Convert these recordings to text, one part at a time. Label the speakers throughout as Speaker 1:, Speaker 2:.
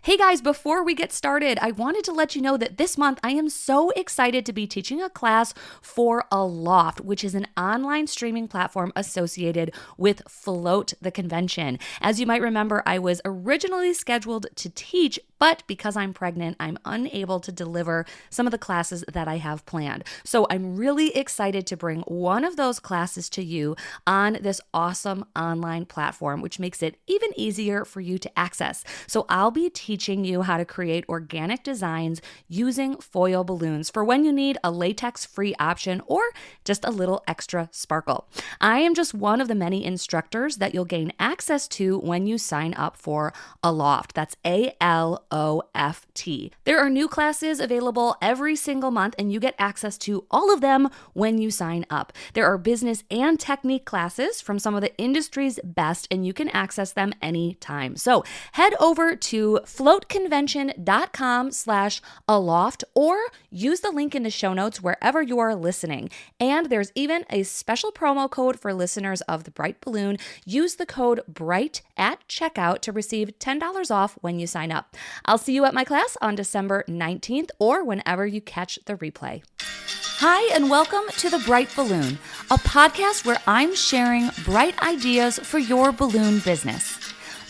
Speaker 1: Hey guys, before we get started, I wanted to let you know that this month I am so excited to be teaching a class for Aloft, which is an online streaming platform associated with Float the Convention. As you might remember, I was originally scheduled to teach, but because I'm pregnant, I'm unable to deliver some of the classes that I have planned. So I'm really excited to bring one of those classes to you on this awesome online platform, which makes it even easier for you to access. So I'll be teaching you how to create organic designs using foil balloons for when you need a latex-free option or just a little extra sparkle. I am just one of the many instructors that you'll gain access to when you sign up for Aloft. That's ALOFT. There are new classes available every single month, and you get access to all of them when you sign up. There are business and technique classes from some of the industry's best, and you can access them anytime. So head over to floatconvention.com/aloft or use the link in the show notes wherever you are listening. And there's even a special promo code for listeners of The Bright Balloon. Use the code BRIGHT at checkout to receive $10 off when you sign up. I'll see you at my class on December 19th or whenever you catch the replay. Hi, and welcome to The Bright Balloon, a podcast where I'm sharing bright ideas for your balloon business.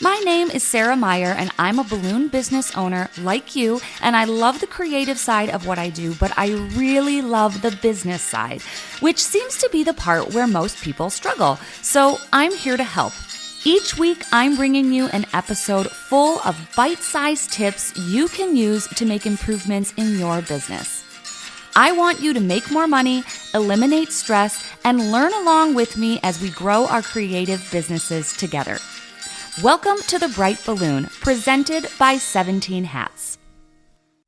Speaker 1: My name is Sarah Meyer, and I'm a balloon business owner like you, and I love the creative side of what I do, but I really love the business side, which seems to be the part where most people struggle. So I'm here to help. Each week, I'm bringing you an episode full of bite-sized tips you can use to make improvements in your business. I want you to make more money, eliminate stress, and learn along with me as we grow our creative businesses together. Welcome to The Bright Balloon, presented by 17 Hats.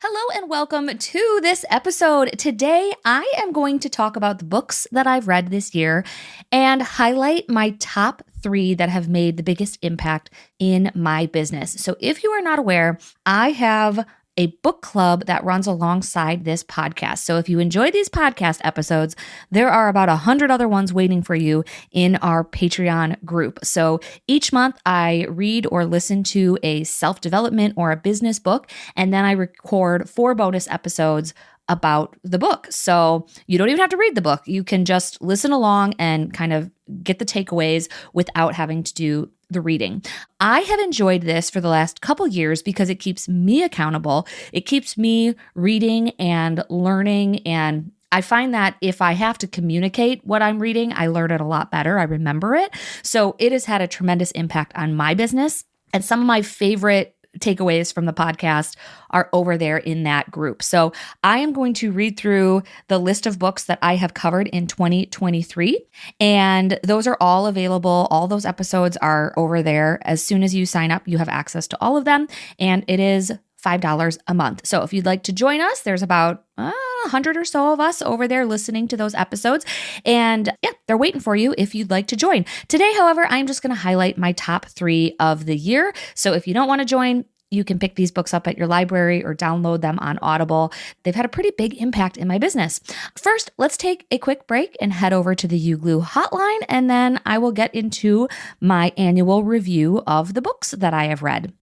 Speaker 1: Hello and welcome to this episode. Today, I am going to talk about the books that I've read this year and highlight my top 3 that have made the biggest impact in my business. So if you are not aware, I have a book club that runs alongside this podcast. So if you enjoy these podcast episodes, there are about 100 other ones waiting for you in our Patreon group. So each month I read or listen to a self-development or a business book, and then I record 4 bonus episodes about the book. So you don't even have to read the book. You can just listen along and kind of get the takeaways without having to do the reading. I have enjoyed this for the last couple years because it keeps me accountable. It keeps me reading and learning, and I find that if I have to communicate what I'm reading, I learn it a lot better. I remember it. So it has had a tremendous impact on my business, and some of my favorite takeaways from the podcast are over there in that group. So I am going to read through the list of books that I have covered in 2023, and those are all available. All those episodes are over there. As soon as you sign up, you have access to all of them, and it is $5 a month. So if you'd like to join us, there's about 100 or so of us over there listening to those episodes. And yeah, they're waiting for you if you'd like to join. Today, however, I'm just going to highlight my top 3 of the year. So if you don't want to join, you can pick these books up at your library or download them on Audible. They've had a pretty big impact in my business. First, let's take a quick break and head over to the UGlue hotline, and then I will get into my annual review of the books that I have read.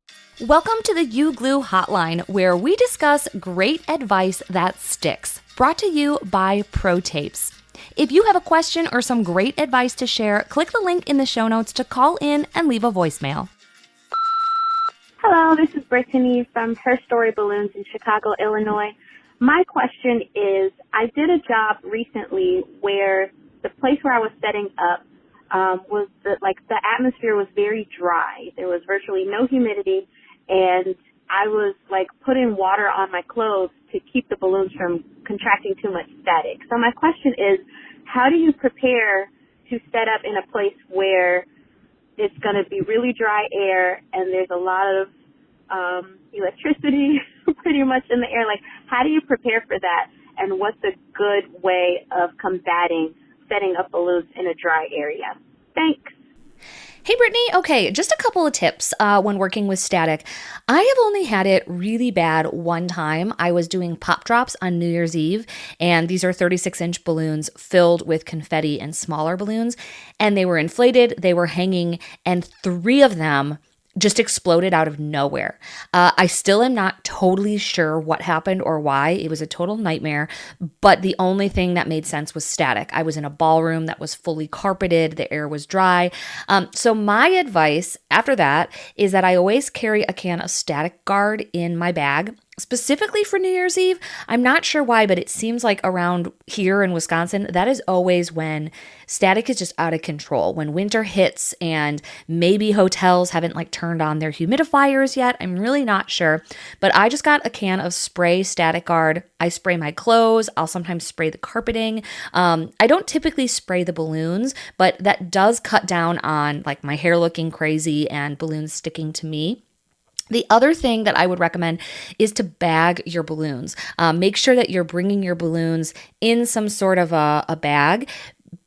Speaker 1: Welcome to the UGlue hotline, where we discuss great advice that sticks. Brought to you by ProTapes. If you have a question or some great advice to share, click the link in the show notes to call in and leave a voicemail.
Speaker 2: Hello, this is Brittany from Her Story Balloons in Chicago, Illinois. My question is, I did a job recently where the place where I was setting up the atmosphere was very dry. There was virtually no humidity, and I was putting water on my clothes to keep the balloons from contracting too much static. So my question is, how do you prepare to set up in a place where it's going to be really dry air and there's a lot of electricity pretty much in the air? How do you prepare for that, and what's a good way of combating setting up balloons in a dry area? Thanks.
Speaker 1: Hey, Brittany. Okay, just a couple of tips when working with static. I have only had it really bad one time. I was doing pop drops on New Year's Eve, and these are 36-inch balloons filled with confetti and smaller balloons, and they were inflated, they were hanging, and 3 of them just exploded out of nowhere. I still am not totally sure what happened or why. It was a total nightmare, but the only thing that made sense was static. I was in a ballroom that was fully carpeted. The air was dry. So my advice after that is that I always carry a can of Static Guard in my bag, specifically for New Year's Eve. I'm not sure why, but it seems like around here in Wisconsin, that is always when static is just out of control. When winter hits and maybe hotels haven't like turned on their humidifiers yet. I'm really not sure, but I just got a can of spray Static Guard. I spray my clothes. I'll sometimes spray the carpeting. I don't typically spray the balloons, but that does cut down on like my hair looking crazy and balloons sticking to me. The other thing that I would recommend is to bag your balloons. Make sure that you're bringing your balloons in some sort of a bag,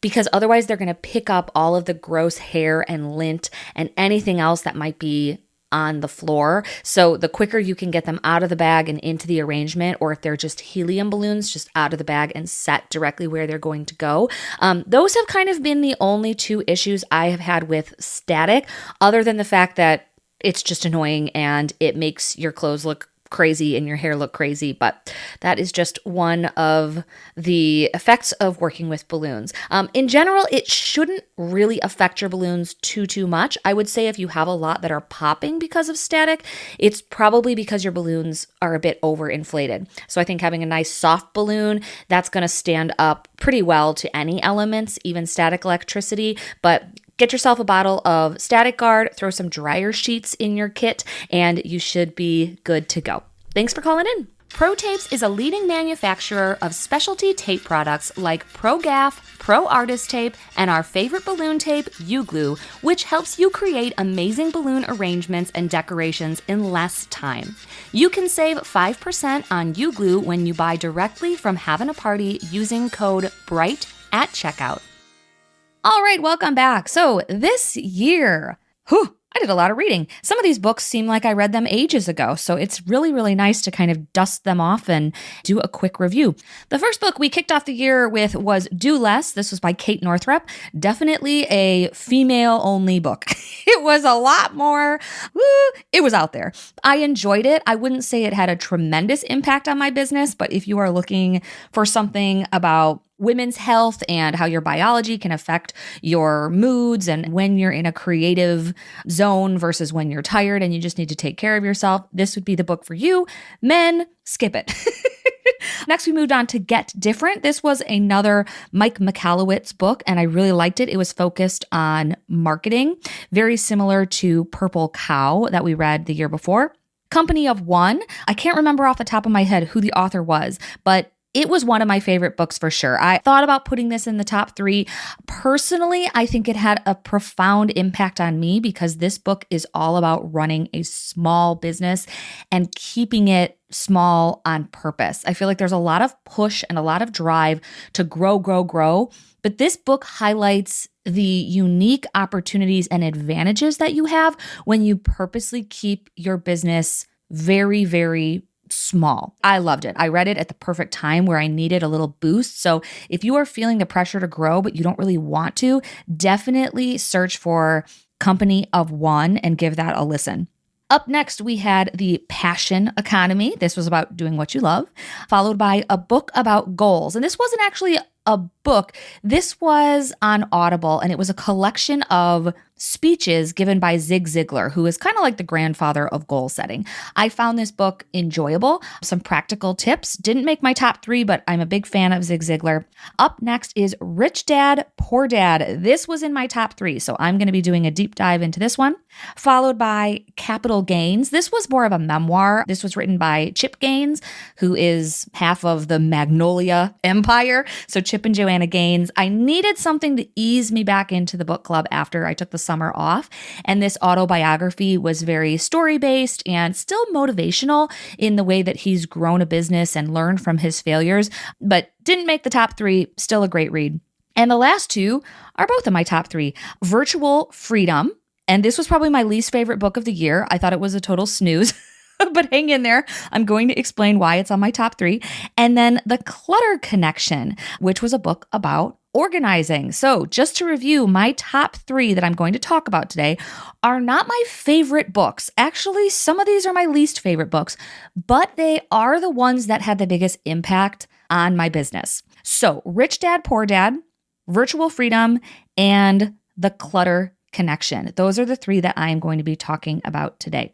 Speaker 1: because otherwise they're going to pick up all of the gross hair and lint and anything else that might be on the floor. So the quicker you can get them out of the bag and into the arrangement, or if they're just helium balloons, just out of the bag and set directly where they're going to go. Those have kind of been the only two issues I have had with static, other than the fact that it's just annoying and it makes your clothes look crazy and your hair look crazy, but that is just one of the effects of working with balloons. In general, it shouldn't really affect your balloons too much. I would say if you have a lot that are popping because of static, it's probably because your balloons are a bit overinflated. So I think having a nice soft balloon, that's going to stand up pretty well to any elements, even static electricity, but get yourself a bottle of Static Guard, throw some dryer sheets in your kit, and you should be good to go. Thanks for calling in. Pro Tapes is a leading manufacturer of specialty tape products like Pro Gaff, Pro Artist Tape, and our favorite balloon tape, U-Glue, which helps you create amazing balloon arrangements and decorations in less time. You can save 5% on U-Glue when you buy directly from Having a Party using code BRIGHT at checkout. All right, welcome back. So this year, I did a lot of reading. Some of these books seem like I read them ages ago, so it's really nice to kind of dust them off and do a quick review. The first book we kicked off the year with was Do Less. This was by Kate Northrup. Definitely a female-only book. It was a lot more, it was out there. I enjoyed it. I wouldn't say it had a tremendous impact on my business, but if you are looking for something about women's health and how your biology can affect your moods and when you're in a creative zone versus when you're tired and you just need to take care of yourself, this would be the book for you. Men, skip it. Next, we moved on to Get Different. This was another Mike Michalowicz book, and I really liked it. It was focused on marketing, very similar to Purple Cow that we read the year before. Company of One. I can't remember off the top of my head who the author was, but it was one of my favorite books for sure. I thought about putting this in the top 3. Personally, I think it had a profound impact on me because this book is all about running a small business and keeping it small on purpose. I feel like there's a lot of push and a lot of drive to grow. But this book highlights the unique opportunities and advantages that you have when you purposely keep your business very small. I loved it. I read it at the perfect time where I needed a little boost. So if you are feeling the pressure to grow, but you don't really want to, definitely search for Company of One and give that a listen. Up next, we had The Passion Economy. This was about doing what you love, followed by A Book About Goals. And this wasn't actually a book. This was on Audible, and it was a collection of speeches given by Zig Ziglar, who is kind of like the grandfather of goal setting. I found this book enjoyable. Some practical tips. Didn't make my top 3, but I'm a big fan of Zig Ziglar. Up next is Rich Dad, Poor Dad. This was in my top 3, so I'm going to be doing a deep dive into this one. Followed by Capital Gains. This was more of a memoir. This was written by Chip Gaines, who is half of the Magnolia Empire. So Chip and Joanna Gaines. I needed something to ease me back into the book club after I took the summer off. And this autobiography was very story-based and still motivational in the way that he's grown a business and learned from his failures, but didn't make the top 3. Still a great read. And the last 2 are both in my top 3. Virtual Freedom. And this was probably my least favorite book of the year. I thought it was a total snooze. But hang in there. I'm going to explain why it's on my top 3. And then The Clutter Connection, which was a book about organizing. So just to review, my top 3 that I'm going to talk about today are not my favorite books. Actually, some of these are my least favorite books, but they are the ones that had the biggest impact on my business. So Rich Dad, Poor Dad, Virtual Freedom, and The Clutter Connection. Those are the 3 that I am going to be talking about today.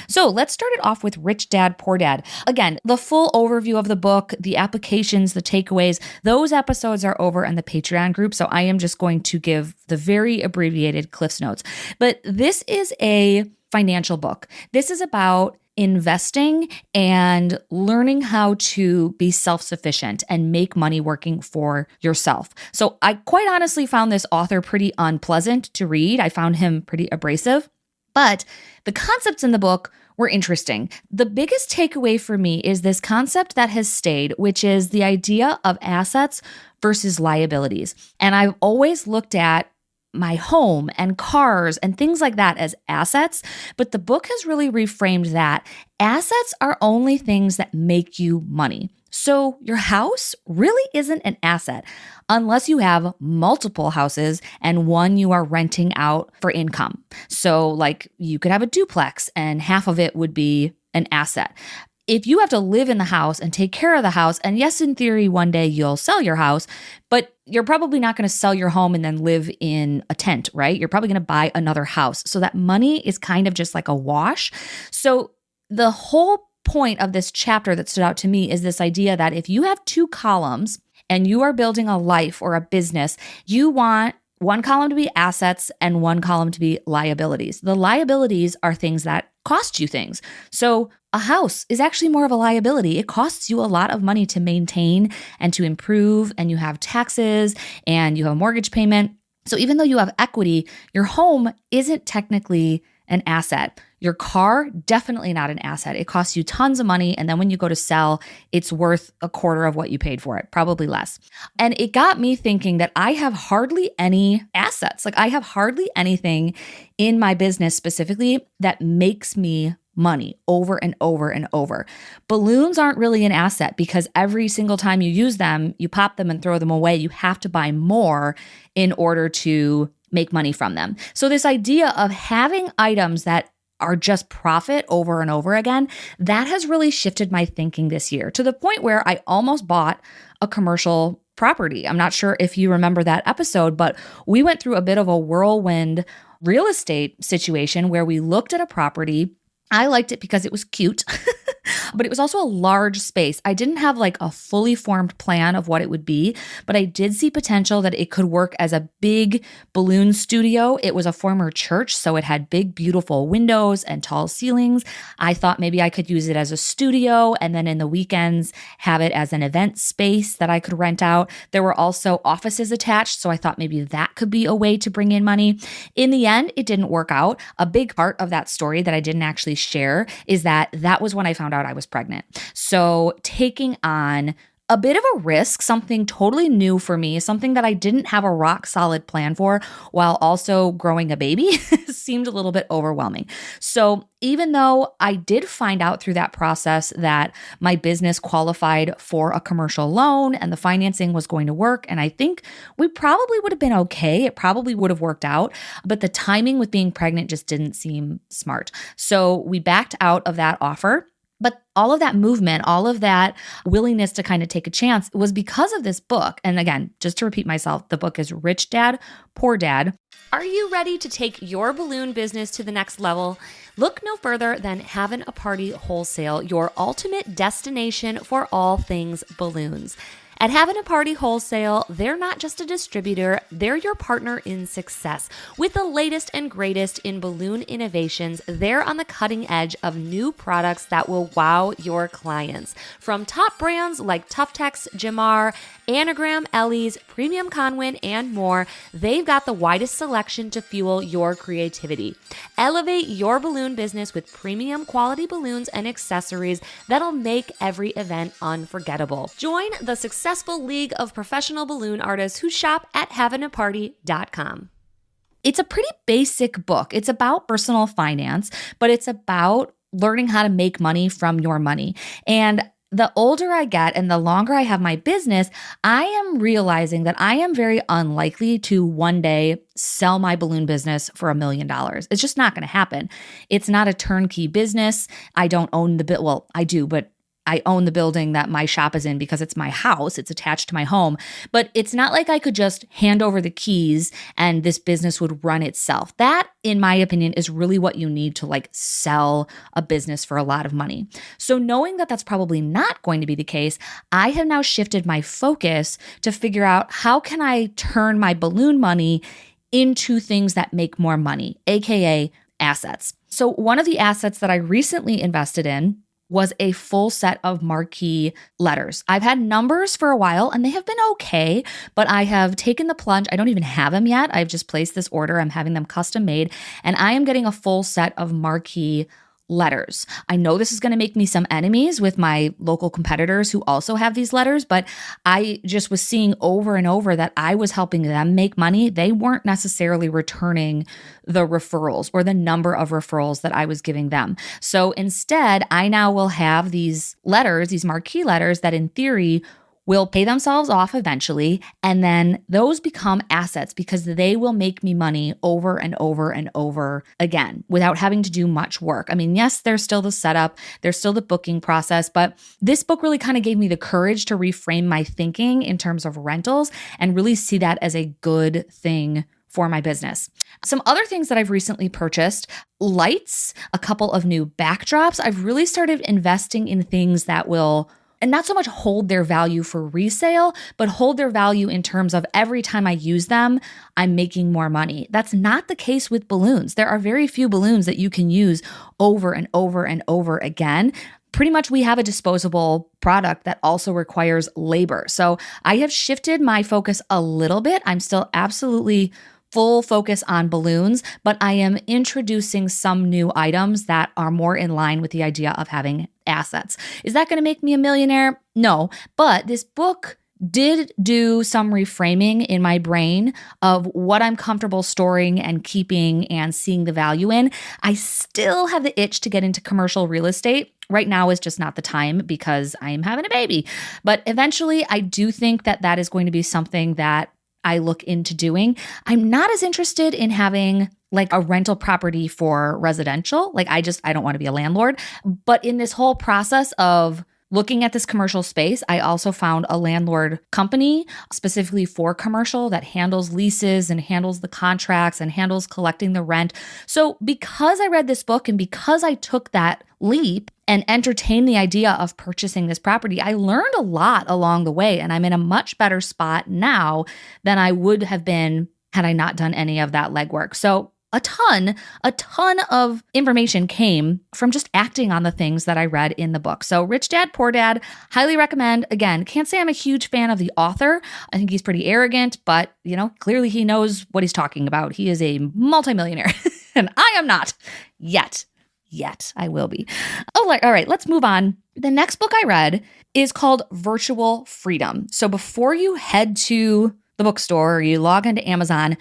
Speaker 1: So let's start it off with Rich Dad, Poor Dad. Again, the full overview of the book, the applications, the takeaways, those episodes are over in the Patreon group. So I am just going to give the very abbreviated Cliff's Notes. But this is a financial book. This is about investing and learning how to be self-sufficient and make money working for yourself. So I quite honestly found this author pretty unpleasant to read. I found him pretty abrasive. But the concepts in the book were interesting. The biggest takeaway for me is this concept that has stayed, which is the idea of assets versus liabilities. And I've always looked at my home and cars and things like that as assets, but the book has really reframed that. Assets are only things that make you money. So your house really isn't an asset unless you have multiple houses and one you are renting out for income. So like you could have a duplex and half of it would be an asset. If you have to live in the house and take care of the house, and yes, in theory, one day you'll sell your house, but you're probably not going to sell your home and then live in a tent, right? You're probably going to buy another house. So that money is kind of just like a wash. So the whole point of this chapter that stood out to me is this idea that if you have 2 columns and you are building a life or a business, you want one column to be assets and one column to be liabilities. The liabilities are things that cost you things. So a house is actually more of a liability. It costs you a lot of money to maintain and to improve, and you have taxes and you have a mortgage payment. So even though you have equity, your home isn't technically an asset. Your car, definitely not an asset. It costs you tons of money. And then when you go to sell, it's worth a quarter of what you paid for it, probably less. And it got me thinking that I have hardly any assets. Like I have hardly anything in my business specifically that makes me money over and over and over. Balloons aren't really an asset because every single time you use them, you pop them and throw them away. You have to buy more in order to make money from them. So this idea of having items that are just profit over and over again, that has really shifted my thinking this year to the point where I almost bought a commercial property. I'm not sure if you remember that episode, but we went through a bit of a whirlwind real estate situation where we looked at a property. I liked it because it was cute, but it was also a large space. I didn't have like a fully formed plan of what it would be, but I did see potential that it could work as a big balloon studio. It was a former church, so it had big, beautiful windows and tall ceilings. I thought maybe I could use it as a studio and then in the weekends have it as an event space that I could rent out. There were also offices attached, so I thought maybe that could be a way to bring in money. In the end, it didn't work out. A big part of that story that I didn't actually share is that was when I found out I was pregnant. So taking on a bit of a risk, something totally new for me, something that I didn't have a rock solid plan for while also growing a baby seemed a little bit overwhelming. So even though I did find out through that process that my business qualified for a commercial loan and the financing was going to work, and I think we probably would have been okay. It probably would have worked out, but the timing with being pregnant just didn't seem smart. So we backed out of that offer. But all of that movement, all of that willingness to kind of take a chance was because of this book. And again, just to repeat myself, the book is Rich Dad, Poor Dad. Are you ready to take your balloon business to the next level? Look no further than Having a Party Wholesale, your ultimate destination for all things balloons. At Having a Party Wholesale, they're not just a distributor, they're your partner in success. With the latest and greatest in balloon innovations, they're on the cutting edge of new products that will wow your clients. From top brands like Tuftex, Jamar, Anagram, Ellie's, Premium Conwin, and more, they've got the widest selection to fuel your creativity. Elevate your balloon business with premium quality balloons and accessories that'll make every event unforgettable. Join the successful league of professional balloon artists who shop at havingaparty.com. It's a pretty basic book. It's about personal finance, but it's about learning how to make money from your money. And the older I get and the longer I have my business, I am realizing that I am very unlikely to one day sell my balloon business for $1 million. It's just not going to happen. It's not a turnkey business. I don't own the well, I do, but I own the building that my shop is in because it's my house. It's attached to my home. But it's not like I could just hand over the keys and this business would run itself. That, in my opinion, is really what you need to like sell a business for a lot of money. So knowing that that's probably not going to be the case, I have now shifted my focus to figure out how can I turn my balloon money into things that make more money, AKA assets. So one of the assets that I recently invested in was a full set of marquee letters. I've had numbers for a while and they have been okay, but I have taken the plunge. I don't even have them yet. I've just placed this order. I'm having them custom made and I am getting a full set of marquee letters. I know this is going to make me some enemies with my local competitors who also have these letters, but I just was seeing over and over that I was helping them make money. They weren't necessarily returning the referrals or the number of referrals that I was giving them. So instead, I now will have these letters, these marquee letters that in theory will pay themselves off eventually, and then those become assets because they will make me money over and over and over again without having to do much work. I mean, yes, there's still the setup, there's still the booking process, but this book really kind of gave me the courage to reframe my thinking in terms of rentals and really see that as a good thing for my business. Some other things that I've recently purchased, lights, a couple of new backdrops. I've really started investing in things that will and not so much hold their value for resale, but hold their value in terms of every time I use them, I'm making more money. That's not the case with balloons. There are very few balloons that you can use over and over and over again. Pretty much we have a disposable product that also requires labor. So I have shifted my focus a little bit. I'm still absolutely full focus on balloons, but I am introducing some new items that are more in line with the idea of having assets. Is that going to make me a millionaire? No, but this book did do some reframing in my brain of what I'm comfortable storing and keeping and seeing the value in. I still have the itch to get into commercial real estate. Right now is just not the time because I am having a baby. But eventually, I do think that that is going to be something that I look into doing. I'm not as interested in having like a rental property for residential. Like I don't want to be a landlord. But in this whole process of looking at this commercial space, I also found a landlord company specifically for commercial that handles leases and handles the contracts and handles collecting the rent. So because I read this book and because I took that leap and entertained the idea of purchasing this property, I learned a lot along the way, and I'm in a much better spot now than I would have been had I not done any of that legwork. So a ton of information came from just acting on the things that I read in the book. So Rich Dad, Poor Dad, highly recommend. Again, can't say I'm a huge fan of the author. I think he's pretty arrogant, but clearly he knows what he's talking about. He is a multimillionaire and I am not yet. I will be. All right, let's move on. The next book I read is called Virtual Freedom. So before you head to the bookstore or you log into Amazon,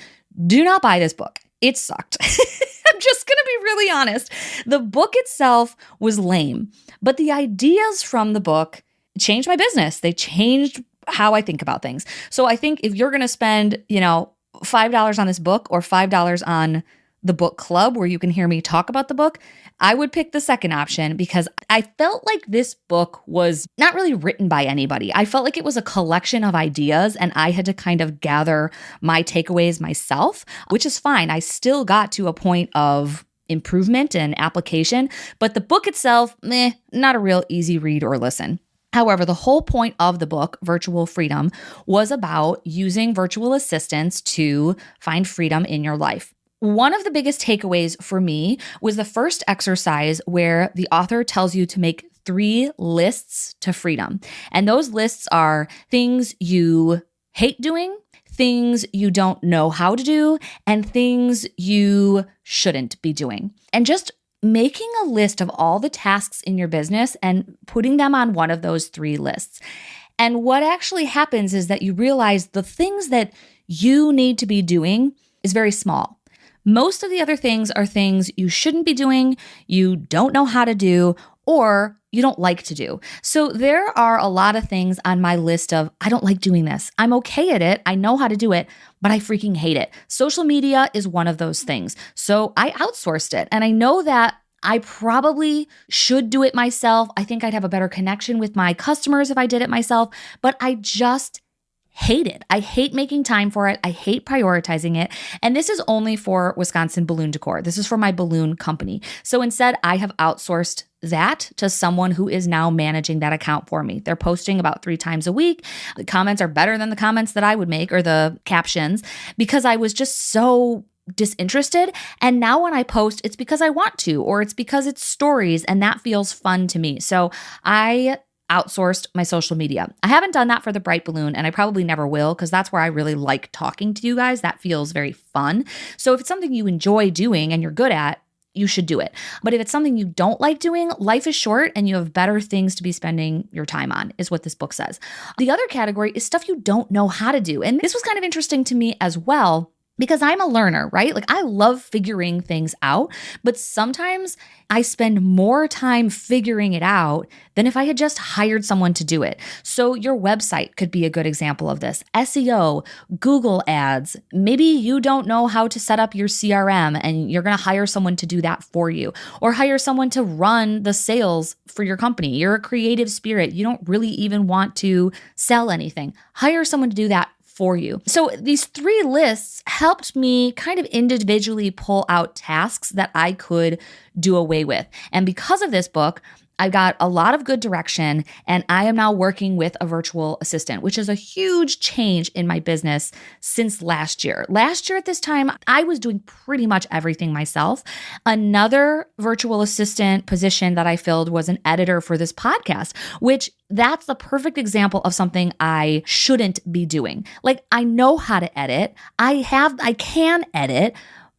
Speaker 1: do not buy this book. It sucked. I'm just going to be really honest. The book itself was lame, but the ideas from the book changed my business. They changed how I think about things. So I think if you're going to spend, $5 on this book or $5 on the book club where you can hear me talk about the book, I would pick the second option because I felt like this book was not really written by anybody. I felt like it was a collection of ideas and I had to kind of gather my takeaways myself, which is fine. I still got to a point of improvement and application, but the book itself, not a real easy read or listen. However, the whole point of the book, Virtual Freedom, was about using virtual assistants to find freedom in your life. One of the biggest takeaways for me was the first exercise where the author tells you to make 3 lists to freedom. And those lists are things you hate doing, things you don't know how to do, and things you shouldn't be doing. And just making a list of all the tasks in your business and putting them on one of those 3 lists. And what actually happens is that you realize the things that you need to be doing is very small. Most of the other things are things you shouldn't be doing, you don't know how to do, or you don't like to do. So there are a lot of things on my list of, I don't like doing this. I'm okay at it. I know how to do it, but I freaking hate it. Social media is one of those things. So I outsourced it. And I know that I probably should do it myself. I think I'd have a better connection with my customers if I did it myself, but I just hate it. I hate making time for it. I hate prioritizing it. And this is only for Wisconsin Balloon Decor. This is for my balloon company. So instead, I have outsourced that to someone who is now managing that account for me. They're posting about 3 times a week. The comments are better than the comments that I would make, or the captions, because I was just so disinterested. And now when I post, it's because I want to, or it's because it's stories and that feels fun to me. So I outsourced my social media. I haven't done that for the Bright Balloon, and I probably never will, because that's where I really like talking to you guys. That feels very fun. So if it's something you enjoy doing and you're good at, you should do it. But if it's something you don't like doing, life is short and you have better things to be spending your time on, is what this book says. The other category is stuff you don't know how to do. And this was kind of interesting to me as well, because I'm a learner, right? Like, I love figuring things out, but sometimes I spend more time figuring it out than if I had just hired someone to do it. So your website could be a good example of this. SEO, Google ads. Maybe you don't know how to set up your CRM and you're going to hire someone to do that for you, or hire someone to run the sales for your company. You're a creative spirit. You don't really even want to sell anything. Hire someone to do that for you. So these 3 lists helped me kind of individually pull out tasks that I could do away with. And because of this book, I got a lot of good direction, and I am now working with a virtual assistant, which is a huge change in my business since last year. Last year at this time, I was doing pretty much everything myself. Another virtual assistant position that I filled was an editor for this podcast, which that's the perfect example of something I shouldn't be doing. Like, I know how to edit. I can edit,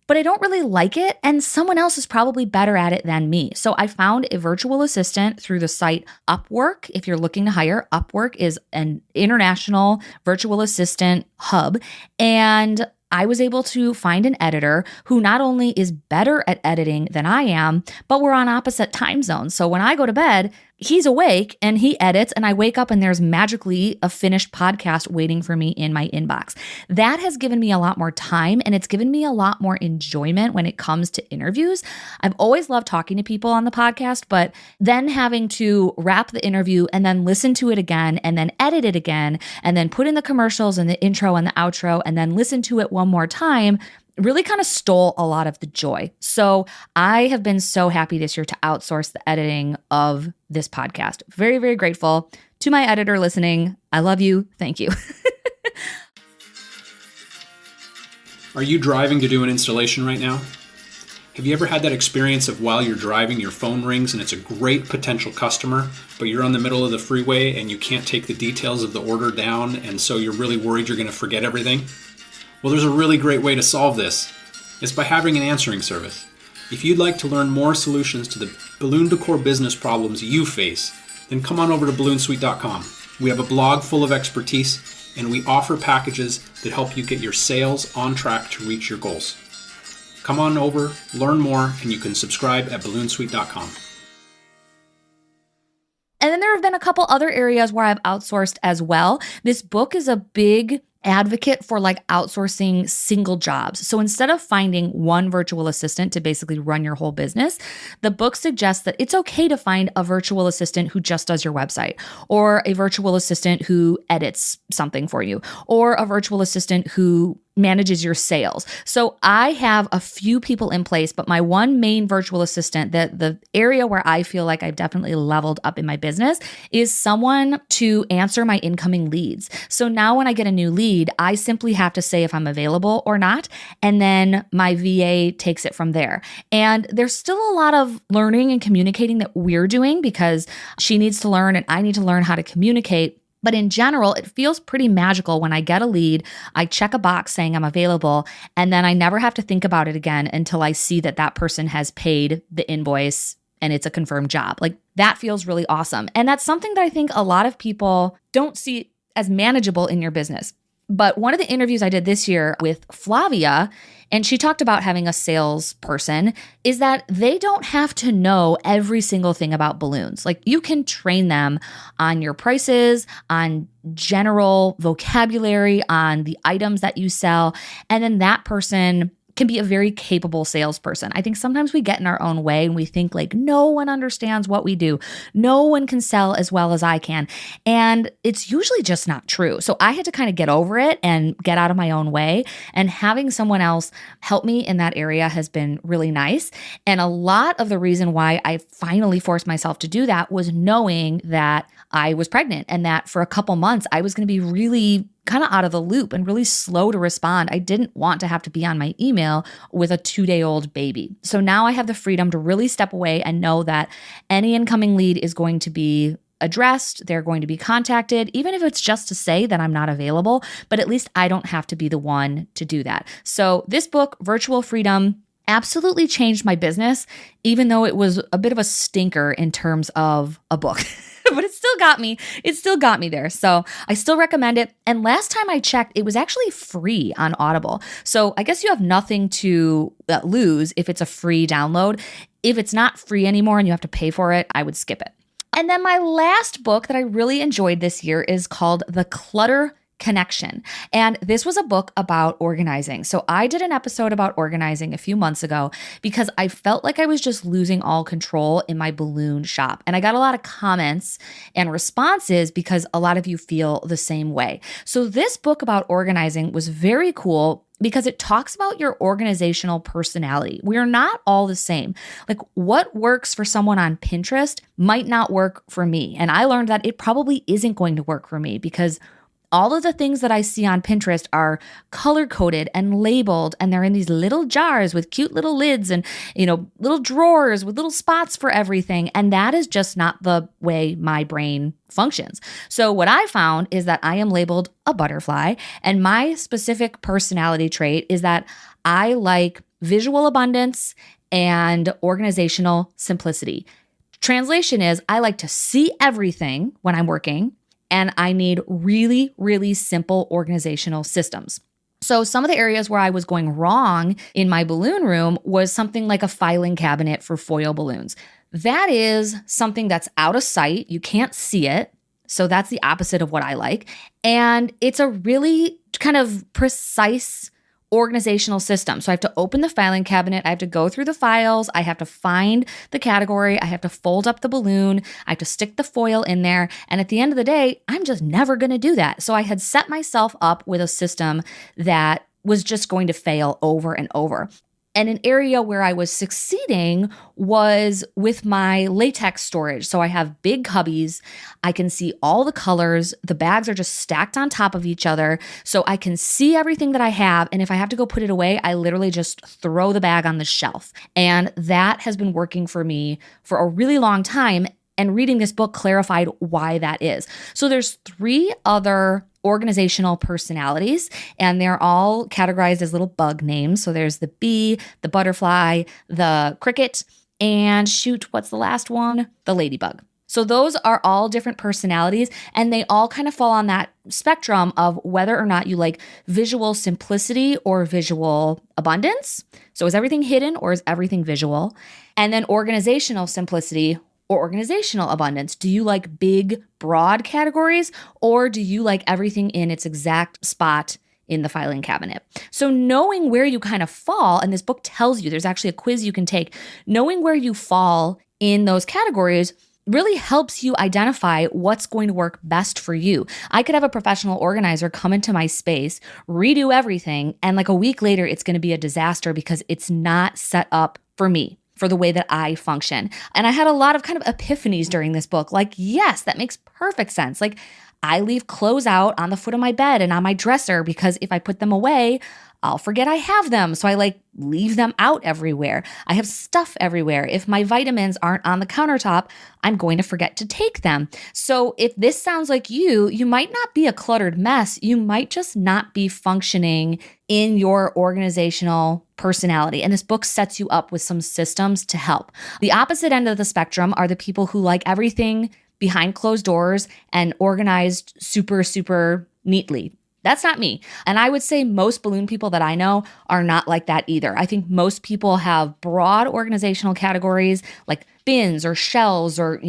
Speaker 1: but I don't really like it, and someone else is probably better at it than me. So I found a virtual assistant through the site Upwork. If you're looking to hire, Upwork is an international virtual assistant hub, and I was able to find an editor who not only is better at editing than I am, but we're on opposite time zones. So when I go to bed, he's awake and he edits, and I wake up and there's magically a finished podcast waiting for me in my inbox. That has given me a lot more time, and it's given me a lot more enjoyment when it comes to interviews. I've always loved talking to people on the podcast, but then having to wrap the interview and then listen to it again and then edit it again and then put in the commercials and the intro and the outro and then listen to it one more time really kind of stole a lot of the joy. So I have been so happy this year to outsource the editing of this podcast. Very, very grateful to my editor listening. I love you. Thank you.
Speaker 3: Are you driving to do an installation right now? Have you ever had that experience of while you're driving, your phone rings and it's a great potential customer, but you're on the middle of the freeway and you can't take the details of the order down, and so you're really worried you're going to forget everything? Well, there's a really great way to solve this. It's by having an answering service. If you'd like to learn more solutions to the balloon decor business problems you face, then come on over to balloonsuite.com. We have a blog full of expertise, and we offer packages that help you get your sales on track to reach your goals. Come on over, learn more, and you can subscribe at balloonsuite.com.
Speaker 1: And then there have been a couple other areas where I've outsourced as well. This book is a big advocate for like outsourcing single jobs. So instead of finding one virtual assistant to basically run your whole business, the book suggests that it's okay to find a virtual assistant who just does your website, or a virtual assistant who edits something for you, or a virtual assistant who manages your sales. So I have a few people in place, but my one main virtual assistant, the area where I feel like I've definitely leveled up in my business, is someone to answer my incoming leads. So now when I get a new lead, I simply have to say if I'm available or not, and then my VA takes it from there. And there's still a lot of learning and communicating that we're doing, because she needs to learn and I need to learn how to communicate. But in general, it feels pretty magical when I get a lead, I check a box saying I'm available, and then I never have to think about it again until I see that that person has paid the invoice and it's a confirmed job. Like, that feels really awesome. And that's something that I think a lot of people don't see as manageable in your business. But one of the interviews I did this year with Flavia, and she talked about having a salesperson, is that they don't have to know every single thing about balloons. Like, you can train them on your prices, on general vocabulary, on the items that you sell, and then that person can be a very capable salesperson. I think sometimes we get in our own way and we think like, no one understands what we do. No one can sell as well as I can. And it's usually just not true. So I had to kind of get over it and get out of my own way. And having someone else help me in that area has been really nice. And a lot of the reason why I finally forced myself to do that was knowing that I was pregnant and that for a couple months I was going to be really kind of out of the loop and really slow to respond. I didn't want to have to be on my email with a 2-day-old baby. So now I have the freedom to really step away and know that any incoming lead is going to be addressed. They're going to be contacted, even if it's just to say that I'm not available, but at least I don't have to be the one to do that. So this book, Virtual Freedom, absolutely changed my business, even though it was a bit of a stinker in terms of a book. But it still got me. It still got me there. So I still recommend it. And last time I checked, it was actually free on Audible. So I guess you have nothing to lose if it's a free download. If it's not free anymore and you have to pay for it, I would skip it. And then my last book that I really enjoyed this year is called The Clutter Connection. And this was a book about organizing. So I did an episode about organizing a few months ago because I felt like I was just losing all control in my balloon shop. And I got a lot of comments and responses because a lot of you feel the same way. So this book about organizing was very cool because it talks about your organizational personality. We are not all the same. Like, what works for someone on Pinterest might not work for me. And I learned that it probably isn't going to work for me because all of the things that I see on Pinterest are color-coded and labeled, and they're in these little jars with cute little lids and, little drawers with little spots for everything. And that is just not the way my brain functions. So what I found is that I am labeled a butterfly, and my specific personality trait is that I like visual abundance and organizational simplicity. Translation is I like to see everything when I'm working, and I need really, really simple organizational systems. So some of the areas where I was going wrong in my balloon room was something like a filing cabinet for foil balloons. That is something that's out of sight. You can't see it. So that's the opposite of what I like. And it's a really kind of precise organizational system. So I have to open the filing cabinet. I have to go through the files. I have to find the category. I have to fold up the balloon. I have to stick the foil in there. And at the end of the day, I'm just never going to do that. So I had set myself up with a system that was just going to fail over and over. And an area where I was succeeding was with my latex storage. So I have big cubbies. I can see all the colors. The bags are just stacked on top of each other. So I can see everything that I have. And if I have to go put it away, I literally just throw the bag on the shelf. And that has been working for me for a really long time. And reading this book clarified why that is. So there's 3 other organizational personalities, and they're all categorized as little bug names. So there's the bee, the butterfly, the cricket, and what's the last one? The ladybug. So those are all different personalities, and they all kind of fall on that spectrum of whether or not you like visual simplicity or visual abundance. So is everything hidden or is everything visual? And then organizational simplicity or organizational abundance. Do you like big, broad categories, or do you like everything in its exact spot in the filing cabinet? So knowing where you kind of fall, and this book tells you, there's actually a quiz you can take, knowing where you fall in those categories really helps you identify what's going to work best for you. I could have a professional organizer come into my space, redo everything, and like a week later, it's going to be a disaster because it's not set up for me, for the way that I function. And I had a lot of kind of epiphanies during this book. Like, yes, that makes perfect sense. Like, I leave clothes out on the foot of my bed and on my dresser because if I put them away, I'll forget I have them. So I leave them out everywhere. I have stuff everywhere. If my vitamins aren't on the countertop, I'm going to forget to take them. So if this sounds like you might not be a cluttered mess. You might just not be functioning in your organizational personality. And this book sets you up with some systems to help. The opposite end of the spectrum are the people who like everything behind closed doors and organized super, super neatly. That's not me. And I would say most balloon people that I know are not like that either. I think most people have broad organizational categories like bins or shells, or,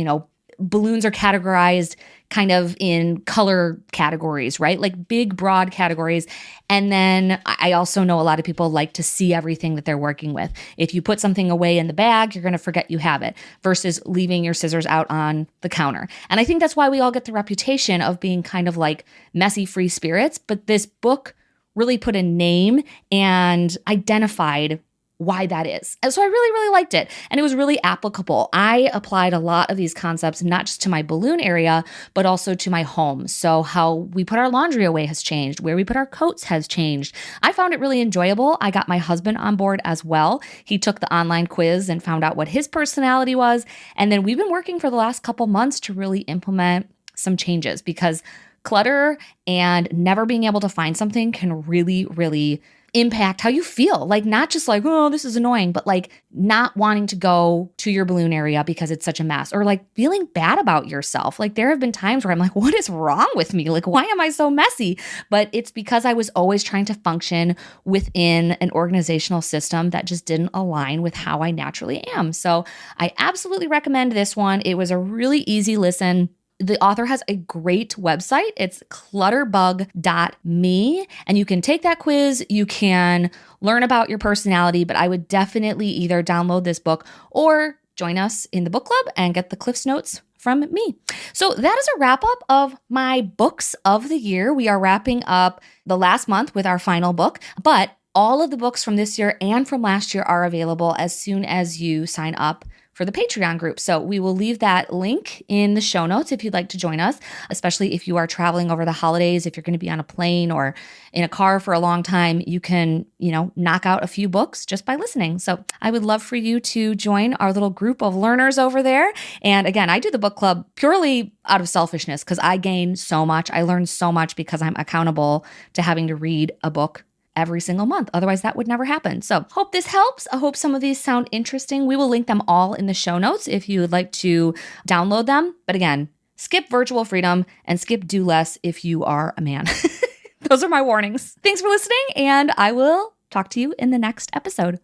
Speaker 1: balloons are categorized kind of in color categories, right? Like big, broad categories. And then I also know a lot of people like to see everything that they're working with. If you put something away in the bag, you're going to forget you have it versus leaving your scissors out on the counter. And I think that's why we all get the reputation of being kind of like messy free spirits. But this book really put a name and identified why that is. And so I really, really liked it. And it was really applicable. I applied a lot of these concepts, not just to my balloon area, but also to my home. So how we put our laundry away has changed. Where we put our coats has changed. I found it really enjoyable. I got my husband on board as well. He took the online quiz and found out what his personality was. And then we've been working for the last couple months to really implement some changes, because clutter and never being able to find something can really, really impact how you feel. Like, not just like, oh, this is annoying, but like not wanting to go to your balloon area because it's such a mess, or like feeling bad about yourself. Like, there have been times where I'm like, what is wrong with me? Like, why am I so messy? But it's because I was always trying to function within an organizational system that just didn't align with how I naturally am. So I absolutely recommend this one. It was a really easy listen. The author has a great website. It's clutterbug.me, and you can take that quiz. You can learn about your personality, but I would definitely either download this book or join us in the book club and get the Cliff's Notes from me. So that is a wrap up of my books of the year. We are wrapping up the last month with our final book, but all of the books from this year and from last year are available as soon as you sign up for the Patreon group. So we will leave that link in the show notes if you'd like to join us, especially if you are traveling over the holidays. If you're going to be on a plane or in a car for a long time, you can, knock out a few books just by listening. So I would love for you to join our little group of learners over there. And again, I do the book club purely out of selfishness because I gain so much. I learn so much because I'm accountable to having to read a book every single month. Otherwise, that would never happen. So hope this helps. I hope some of these sound interesting. We will link them all in the show notes if you would like to download them. But again, skip virtual freedom and skip do less if you are a man. Those are my warnings. Thanks for listening, and I will talk to you in the next episode.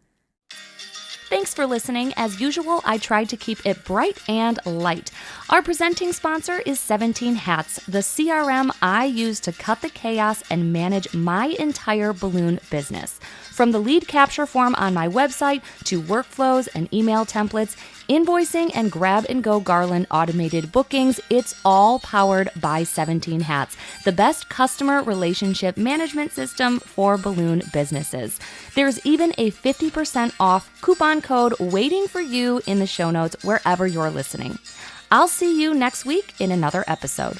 Speaker 1: Thanks for listening. As usual, I tried to keep it bright and light. Our presenting sponsor is 17 Hats, the CRM I use to cut the chaos and manage my entire balloon business. From the lead capture form on my website to workflows and email templates, invoicing and grab-and-go garland automated bookings, it's all powered by 17 Hats, the best customer relationship management system for balloon businesses. There's even a 50% off coupon code waiting for you in the show notes wherever you're listening. I'll see you next week in another episode.